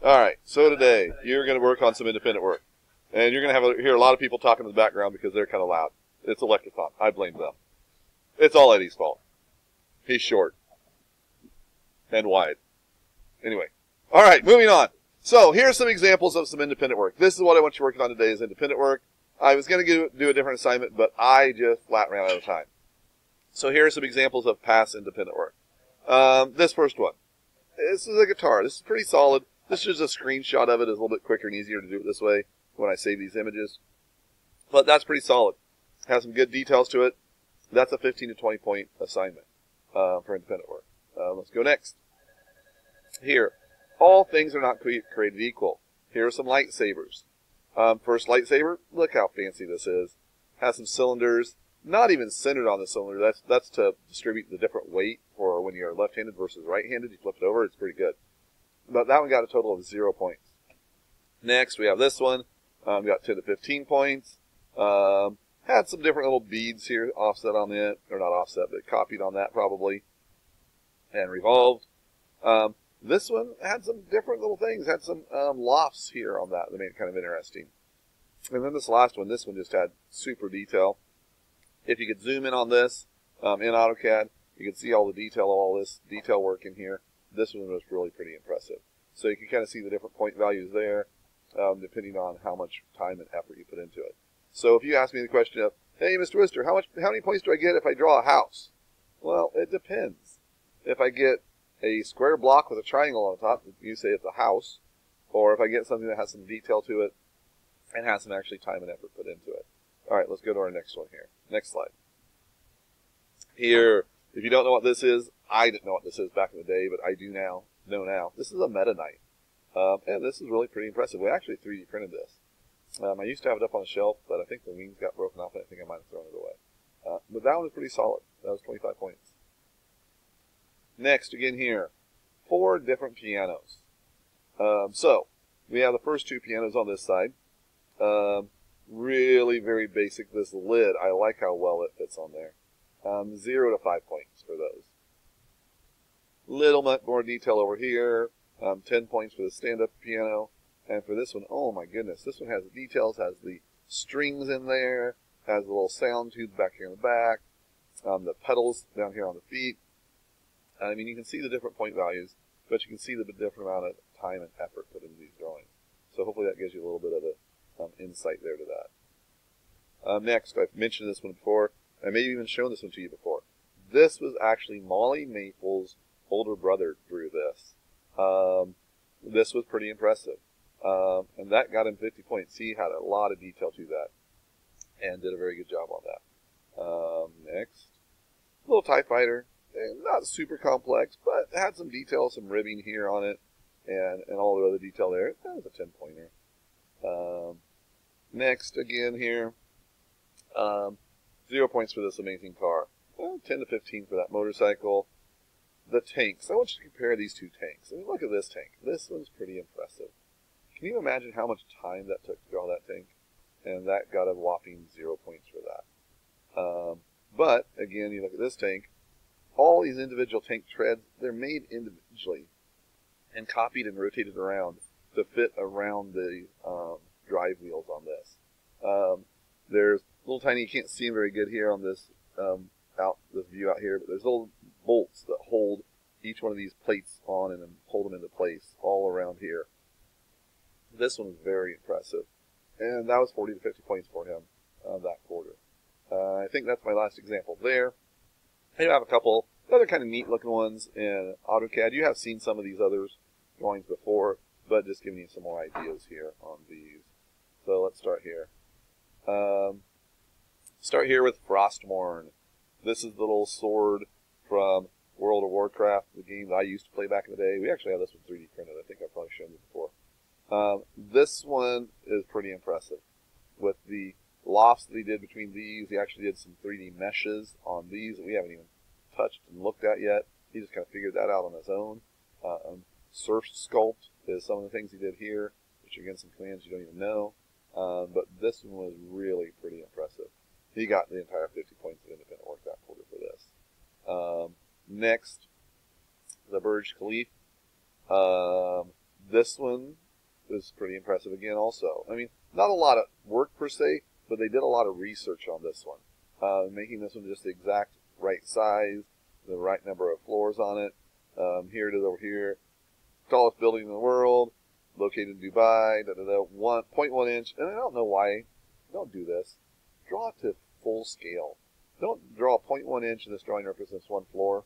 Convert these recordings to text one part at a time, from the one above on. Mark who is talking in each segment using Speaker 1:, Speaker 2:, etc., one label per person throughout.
Speaker 1: All right, so today you're going to work on some independent work. And you're going to hear a lot of people talking in the background because they're kind of loud. It's Electrothon. I blame them. It's all Eddie's fault. He's short. And wide. Anyway. All right, moving on. So here's some examples of some independent work. This is what I want you working on today is independent work. I was going to do a different assignment, but I just flat ran out of time. So here are some examples of past independent work. This first one. This is a guitar. This is pretty solid. This is just a screenshot of it. It's a little bit quicker and easier to do it this way when I save these images. But that's pretty solid. Has some good details to it. That's a 15 to 20 point assignment for independent work. Let's go next. Here. All things are not created equal. Here are some lightsabers. First lightsaber, look how fancy this is. Has some cylinders, not even centered on the cylinder. That's to distribute the different weight for when you're left-handed versus right-handed. You flip it over, it's pretty good. But that one got a total of 0 points. Next, we have this one. Got 10 to 15 points. Had some different little beads here offset on it. Or not offset, but copied on that probably. And revolved. This one had some different little things. Had some lofts here on that made it kind of interesting. And then this last one, this one just had super detail. If you could zoom in on this in AutoCAD, you can see all the detail of all this detail work in here. This one was really pretty impressive. So you can kind of see the different point values there, depending on how much time and effort you put into it. So if you ask me the question of, hey, Mr. Wister, how many points do I get if I draw a house? Well, it depends. If I get a square block with a triangle on top, you say it's a house. Or if I get something that has some detail to it and has some actually time and effort put into it. All right, let's go to our next one here. Next slide. Here, if you don't know what this is, I didn't know what this is back in the day, but I do know now. This is a Meta Knight. And this is really pretty impressive. We actually 3D printed this. I used to have it up on a shelf, but I think the wings got broken off and I think I might have thrown it away. But that one was pretty solid. That was 25 points. Next, again here, 4 different pianos. So, we have the first 2 pianos on this side. Really very basic. This lid, I like how well it fits on there. 0 to 5 points for those. Little bit more detail over here. 10 points for the stand-up piano. And for this one, oh my goodness, this one has the details, has the strings in there, has the little sound tubes back here in the back, the pedals down here on the feet. I mean, you can see the different point values, but you can see the different amount of time and effort put into these drawings. So hopefully that gives you a little bit of insight there to that. Next, I've mentioned this one before. I may have even shown this one to you before. This was actually Molly Maple's older brother drew this. This was pretty impressive. And that got him 50 points. He had a lot of detail to that and did a very good job on that. Next, little TIE Fighter. Not super complex, but had some detail, some ribbing here on it, and all the other detail there. That was a 10-pointer. Next, again here, 0 points for this amazing car. 10 to 15 for that motorcycle. The tanks. I want you to compare these 2 tanks. I mean, look at this tank. This one's pretty impressive. Can you imagine how much time that took to draw that tank? And that got a whopping 0 points for that. But, again, you look at this tank. All these individual tank treads, they're made individually and copied and rotated around to fit around the drive wheels on this. There's little tiny, you can't see them very good here on this this view out here, but there's little bolts that hold each one of these plates on and then hold them into place all around here. This one is very impressive. And that was 40 to 50 points for him that quarter. I think that's my last example there. I have a couple other kind of neat looking ones in AutoCAD. You have seen some of these others drawings before, but just giving you some more ideas here on these. So let's start here. Start here with Frostmourne. This is the little sword from World of Warcraft, the game that I used to play back in the day. We actually have this one 3D printed. I think I've probably shown you before. This one is pretty impressive. With the lofts that he did between these, he actually did some 3D meshes on these that we haven't even touched and looked at yet. He just kind of figured that out on his own. Surf Sculpt is some of the things he did here, which are again some commands you don't even know. But this one was really pretty impressive. He got the entire 50 points of independent work that quarter for this. Next, the Burj Khalifa. This one was pretty impressive again also. I mean, not a lot of work per se, but they did a lot of research on this one. Making this one just the exact right size, the right number of floors on it. Here it is over here. Tallest building in the world, located in Dubai, 1.1 inch. And I don't know why. Don't do this. Draw it to full scale. Don't draw 0.1 inch and this drawing represents one floor.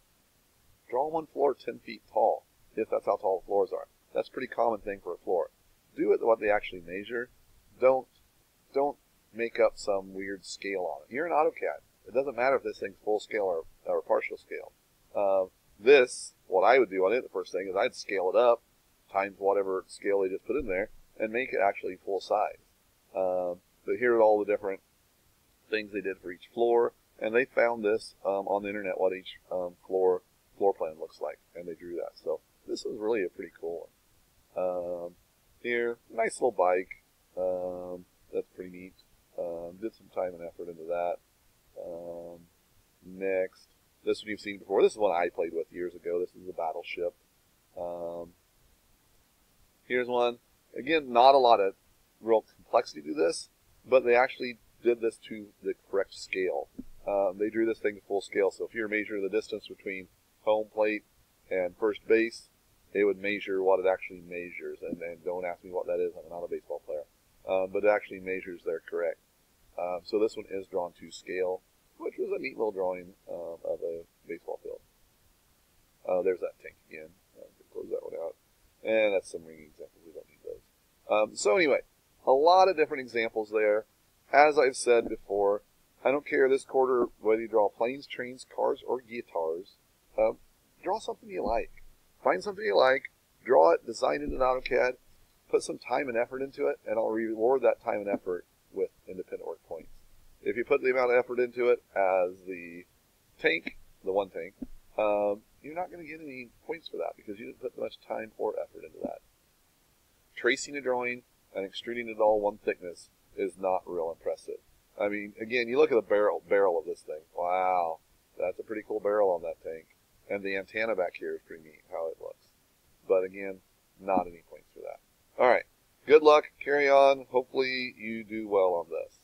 Speaker 1: Draw one floor 10 feet tall, if that's how tall the floors are. That's a pretty common thing for a floor. Do it what they actually measure. Don't make up some weird scale on it. You're in AutoCAD. It doesn't matter if this thing's full scale or partial scale. What I would do on it, the first thing is I'd scale it up times whatever scale they just put in there and make it actually full size. But here are all the different things they did for each floor, and they found this on the internet what each floor plan looks like, and they drew that. So this was really a pretty cool one. Here, nice little bike. That's pretty neat. Did some time and effort into that. Next, this one you've seen before. This is one I played with years ago. This is a battleship. Here's one. Again, not a lot of real complexity to this, but they actually did this to the correct scale. They drew this thing to full scale. So if you're measuring the distance between home plate and first base, it would measure what it actually measures. And don't ask me what that is. I'm not a baseball player. But it actually measures there correct. So this one is drawn to scale, which was a neat little drawing of a baseball field. There's that tank again. Close that one out. And that's some ringing examples. We don't need those. So anyway, a lot of different examples there. As I've said before, I don't care this quarter whether you draw planes, trains, cars, or guitars. Draw something you like. Find something you like, draw it, design it in AutoCAD, put some time and effort into it, and I'll reward that time and effort with independent work points. If you put the amount of effort into it as the tank, the one tank, you're not going to get any points for that because you didn't put much time or effort into that. Tracing a drawing and extruding it all one thickness is not real impressive. I mean, again, you look at the barrel of this thing. Wow, that's a pretty cool barrel on that tank. And the antenna back here is pretty neat how it looks. But again, not any points for that. All right, good luck. Carry on. Hopefully you do well on this.